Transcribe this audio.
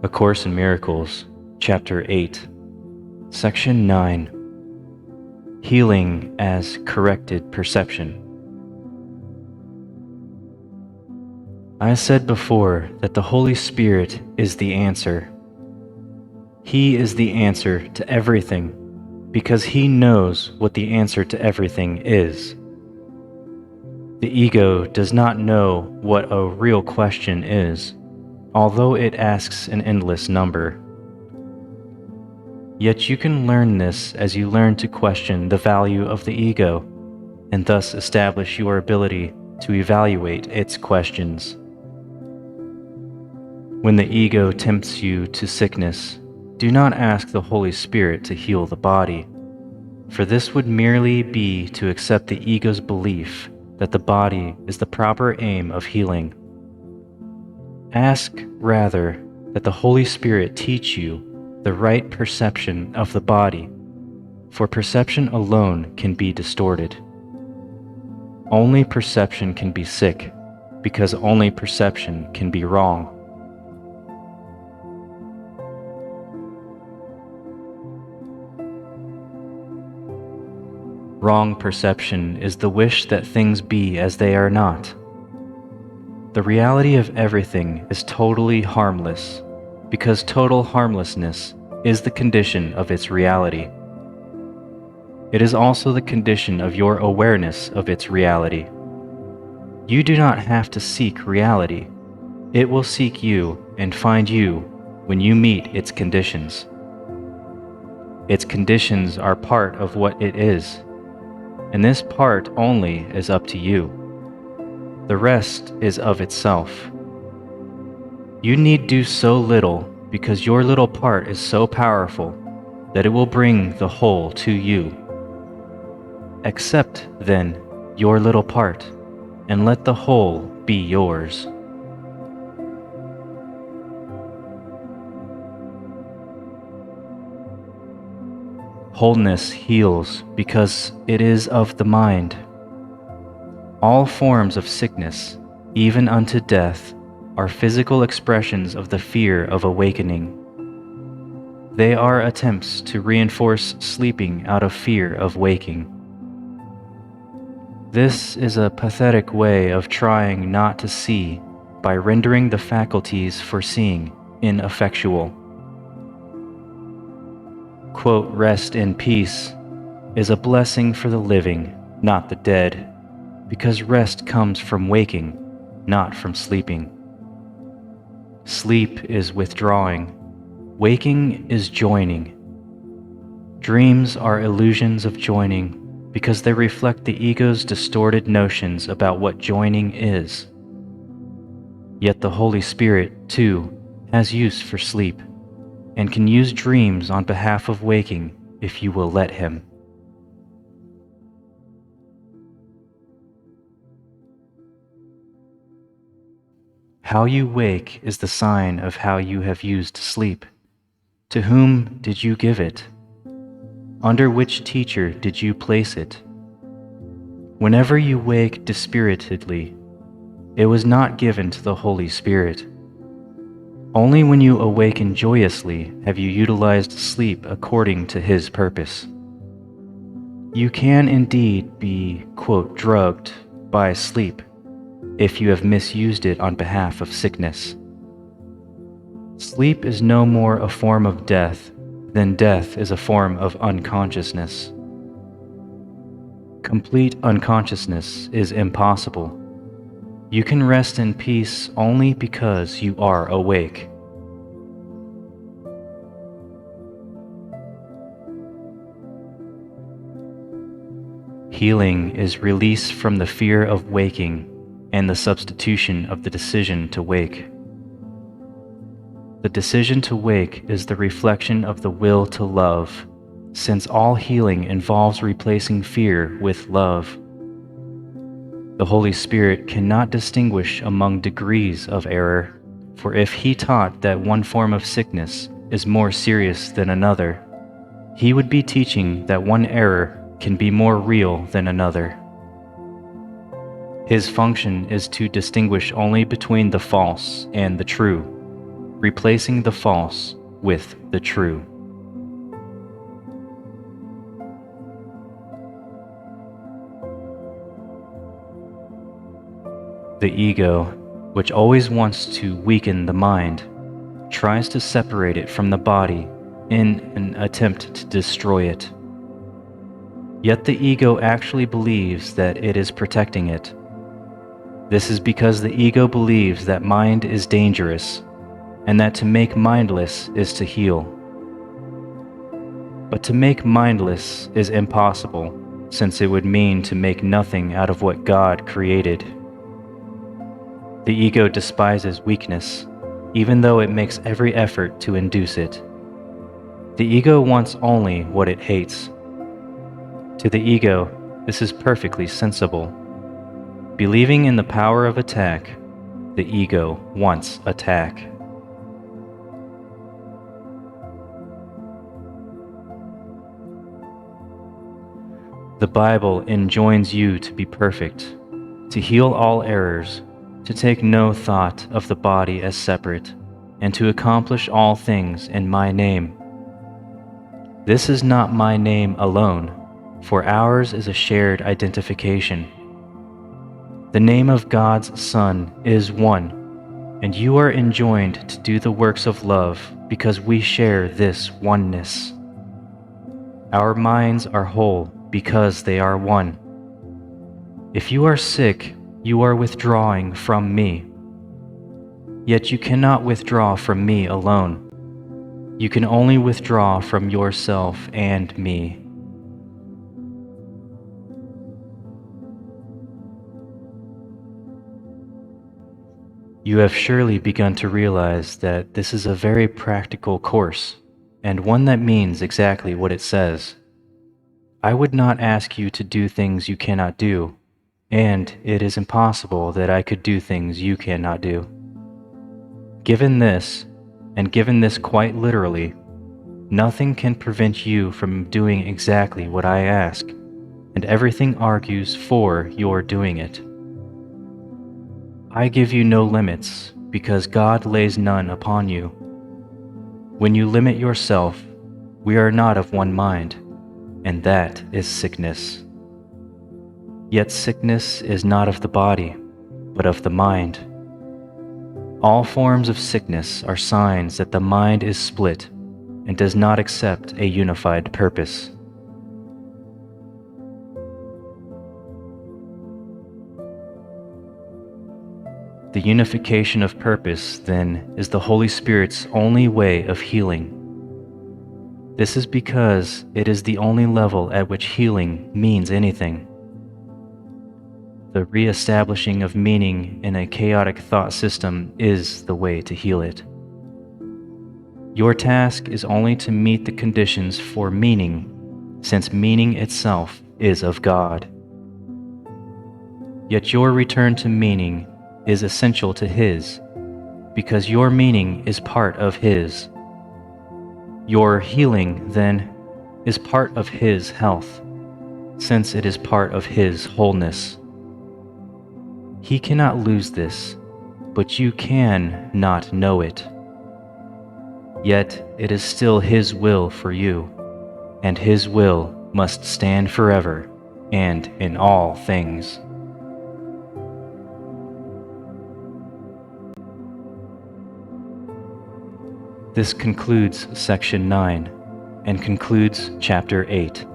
A Course in Miracles, Chapter 8, Section 9, Healing as Corrected Perception. I said before that the Holy Spirit is the answer. He is the answer to everything because He knows what the answer to everything is. The ego does not know what a real question is, although it asks an endless number. Yet you can learn this as you learn to question the value of the ego, and thus establish your ability to evaluate its questions. When the ego tempts you to sickness, do not ask the Holy Spirit to heal the body, for this would merely be to accept the ego's belief that the body is the proper aim of healing. Ask, rather, that the Holy Spirit teach you the right perception of the body, for perception alone can be distorted. Only perception can be sick, because only perception can be wrong. Wrong perception is the wish that things be as they are not. The reality of everything is totally harmless, because total harmlessness is the condition of its reality. It is also the condition of your awareness of its reality. You do not have to seek reality. It will seek you and find you when you meet its conditions. Its conditions are part of what it is, and this part only is up to you. The rest is of itself. You need do so little because your little part is so powerful that it will bring the whole to you. Accept, then, your little part, and let the whole be yours. Wholeness heals because it is of the mind. All forms of sickness, even unto death, are physical expressions of the fear of awakening. They are attempts to reinforce sleeping out of fear of waking. This is a pathetic way of trying not to see by rendering the faculties for seeing ineffectual. Quote, "Rest in peace" is a blessing for the living, not the dead, because rest comes from waking, not from sleeping. Sleep is withdrawing. Waking is joining. Dreams are illusions of joining because they reflect the ego's distorted notions about what joining is. Yet the Holy Spirit, too, has use for sleep and can use dreams on behalf of waking if you will let Him. How you wake is the sign of how you have used sleep. To whom did you give it? Under which teacher did you place it? Whenever you wake dispiritedly, it was not given to the Holy Spirit. Only when you awaken joyously have you utilized sleep according to His purpose. You can indeed be, quote, drugged by sleep if you have misused it on behalf of sickness. Sleep is no more a form of death than death is a form of unconsciousness. Complete unconsciousness is impossible. You can rest in peace only because you are awake. Healing is release from the fear of waking and the substitution of the decision to wake. The decision to wake is the reflection of the will to love, since all healing involves replacing fear with love. The Holy Spirit cannot distinguish among degrees of error, for if He taught that one form of sickness is more serious than another, He would be teaching that one error can be more real than another. His function is to distinguish only between the false and the true, replacing the false with the true. The ego, which always wants to weaken the mind, tries to separate it from the body in an attempt to destroy it. Yet the ego actually believes that it is protecting it. This is because the ego believes that mind is dangerous, and that to make mindless is to heal. But to make mindless is impossible, since it would mean to make nothing out of what God created. The ego despises weakness, even though it makes every effort to induce it. The ego wants only what it hates. To the ego, this is perfectly sensible. Believing in the power of attack, the ego wants attack. The Bible enjoins you to be perfect, to heal all errors, to take no thought of the body as separate, and to accomplish all things in my name. This is not my name alone, for ours is a shared identification. The name of God's Son is one, and you are enjoined to do the works of love because we share this oneness. Our minds are whole because they are one. If you are sick, you are withdrawing from me. Yet you cannot withdraw from me alone. You can only withdraw from yourself and me. You have surely begun to realize that this is a very practical course, and one that means exactly what it says. I would not ask you to do things you cannot do, and it is impossible that I could do things you cannot do. Given this, and given this quite literally, nothing can prevent you from doing exactly what I ask, and everything argues for your doing it. I give you no limits, because God lays none upon you. When you limit yourself, we are not of one mind, and that is sickness. Yet sickness is not of the body, but of the mind. All forms of sickness are signs that the mind is split and does not accept a unified purpose. The unification of purpose, then, is the Holy Spirit's only way of healing. This is because it is the only level at which healing means anything. The re-establishing of meaning in a chaotic thought system is the way to heal it. Your task is only to meet the conditions for meaning, since meaning itself is of God. Yet your return to meaning is essential to His, because your meaning is part of His. Your healing, then, is part of His health, since it is part of His wholeness. He cannot lose this, but you can not know it. Yet it is still His will for you, and His will must stand forever and in all things. This concludes Section 9 and concludes Chapter 8.